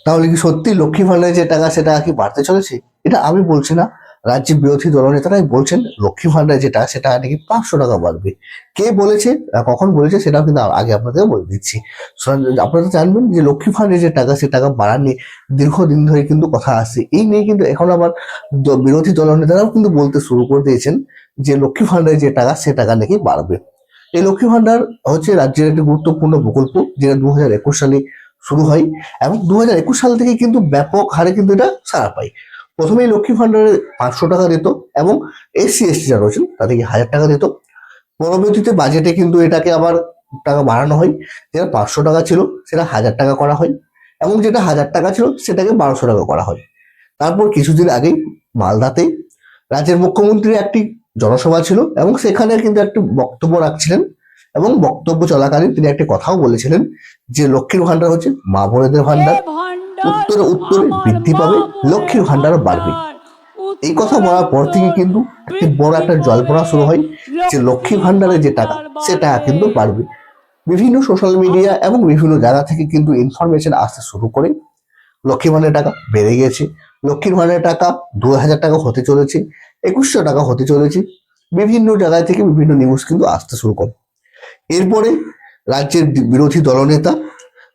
তাহলে কি সত্যি লক্ষ্মী ভান্ডারের যে টাকা সেটা কি বাড়তে চলেছে? এটা আমি বলছি না, রাজ্যের বিরোধী দলনেতারাই বলছেন লক্ষ্মী ভান্ডারের যে টাকা সেটা নাকি 500 টাকা বাড়বে। কে বলেছে, কখন বলেছে সেটাও কিন্তু আগে আপনাদের বলে দিচ্ছি। আপনারা জানবেন যে লক্ষ্মী ভান্ডারের যে টাকা সে টাকা বাড়া নিয়ে দীর্ঘদিন ধরে কিন্তু কথা আসছে। এই নিয়ে কিন্তু এখন আবার বিরোধী দলনেতারাও কিন্তু বলতে শুরু করে দিয়েছেন যে লক্ষ্মী ভান্ডারের যে টাকা সে টাকা নাকি বাড়বে। এই লক্ষ্মী ভান্ডার হচ্ছে রাজ্যের একটি গুরুত্বপূর্ণ প্রকল্প, যেটা 2021 সালে শুরু হয় এবং 2021 সাল থেকে কিন্তু ব্যাপক হারে কিন্তু এটা সাড়া পায়। প্রথমেই লক্ষ্মী ভান্ডারে 500 টাকা দিত এবং SC/ST যারা রয়েছেন তাদেরকে 1000 টাকা দিত। পরবর্তীতে বাজেটে কিন্তু এটাকে আবার টাকা বাড়ানো হয়, যেটা 500 টাকা ছিল সেটা 1000 টাকা করা হয় এবং যেটা 1000 টাকা ছিল সেটাকে 1200 টাকা করা হয়। তারপর কিছুদিন আগেই মালদাতে রাজ্যের মুখ্যমন্ত্রীর একটি জনসভা ছিল এবং সেখানে কিন্তু একটি বক্তব্য রাখছিলেন এবং বক্তব্য চলাকালীন তিনি একটি কথাও বলেছিলেন যে লক্ষ্মীর ভান্ডার হচ্ছে মা বোনেদের ভান্ডার, উত্তরে উত্তরে বৃদ্ধি পাবে, লক্ষ্মীর ভান্ডারও বাড়বে। এই কথা বলার পর থেকে কিন্তু একটি বড় একটা জল্পনা শুরু হয় যে লক্ষ্মী ভান্ডারের যে টাকা সে টাকা কিন্তু বাড়বে। বিভিন্ন সোশ্যাল মিডিয়া এবং বিভিন্ন জায়গা থেকে কিন্তু ইনফরমেশন আসতে শুরু করে লক্ষ্মী ভান্ডারের টাকা বেড়ে গেছে, লক্ষ্মীর ভান্ডারের টাকা 2000 টাকা হতে চলেছে, 2100 টাকা হতে চলেছে। বিভিন্ন জায়গা থেকে বিভিন্ন নিউজ কিন্তু আসতে শুরু করে। এরপরে রাজ্যের বিরোধী দলনেতা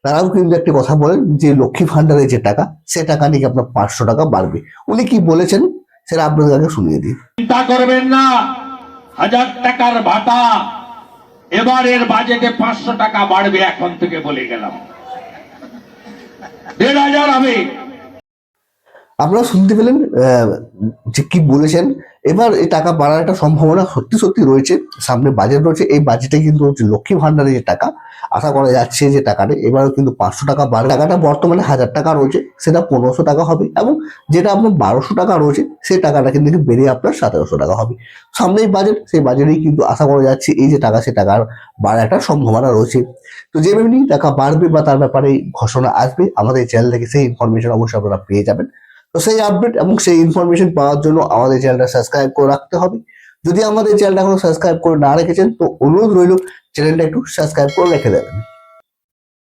তারাও কিন্তু একটি কথা বলেন যে লক্ষ্মী ভান্ডারের যে টাকা সে টাকা নিয়ে আপনার 500 টাকা বাড়বে। উনি কি বলেছেন সেটা আপনাদের আগে শুনিয়ে দিই। চিন্তা করবেন না, 1000 টাকার ভাতা এবারের বাজেটে 500 টাকা বাড়বে, এখন থেকে বলে গেলাম 1500 হবে। আপনারা শুনতে পেলেন যে কি বলেছেন। এবার এই টাকা বাড়ার একটা সম্ভাবনা সত্যি সত্যি রয়েছে, সামনে বাজেট রয়েছে, এই বাজেটে কিন্তু হচ্ছে লক্ষ্মী ভান্ডারের যে টাকা আশা করা যাচ্ছে যে টাকাটা এবারও কিন্তু 500 টাকা বাড়বে। টাকাটা বর্তমানে 1000 টাকা রয়েছে সেটা 1500 টাকা হবে এবং যেটা আপনার 1200 টাকা রয়েছে সেই টাকাটা কিন্তু বেড়ে আপনার 1700 টাকা হবে। সামনেই বাজেট, সেই বাজেটেই কিন্তু আশা করা যাচ্ছে এই যে টাকা সে টাকার বাড়ার একটা সম্ভাবনা রয়েছে। তো যে এমনি টাকা বাড়বে বা তার ব্যাপারে ঘোষণা আসবে আমাদের চ্যানেল থেকে সেই ইনফরমেশন অবশ্যই আপনারা পেয়ে যাবেন। তো সেই আপডেট এবং সেই ইনফরমেশন পাওয়ার জন্য আমাদের চ্যানেলটা সাবস্ক্রাইব করে রাখতে হবে। যদি আমাদের চ্যানেলটা এখনো সাবস্ক্রাইব করে না রেখেছেন তো অনুরোধ রইল চ্যানেলটা একটু সাবস্ক্রাইব করে রেখে দেবেন।